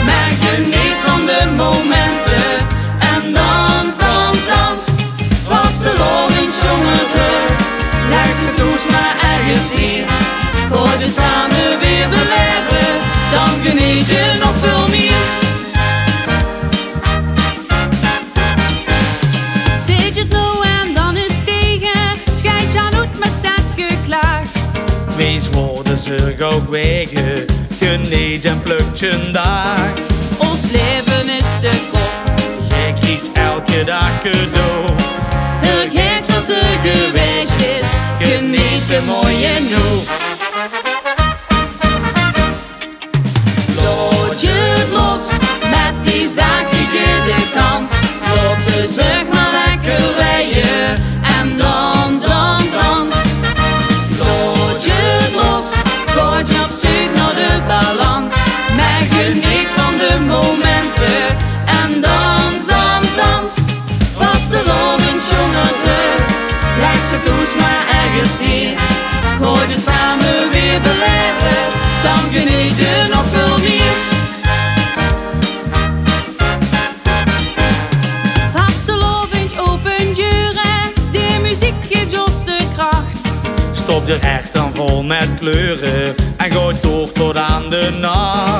Maar geniet van de momenten en dans, dans, dans. Vastelovend zongen ze, leg ze toes maar ergens neer. Gooi het samen weer beleven, dan geniet je nog veel meer. Zit je het nou en dan is tegen, schijt je uit met dat geklaag. Wees worden ze gauw wegen, geniet en plukt je een dag. Ons leven is te kort, Je krijgt elke dag cadeau. vergeet wat er geweest is, geniet de mooie nu. Laat je het los, met die zaak krijg je de kans. Laat de zucht maar lekker weien en dans, dans, dans. Laat je het los, gooi je op zoek naar de balans. Maar geniet van de momenten en dans, dans, dans. Vastelovend zongen ze, leg ze toes maar ergens neer. Gooi het samen weer beleven, dan geniet je nog veel meer. Vastelovend open deuren, de muziek geeft ons de kracht. Stop de echt dan vol met kleuren en gooi door tot aan de nacht.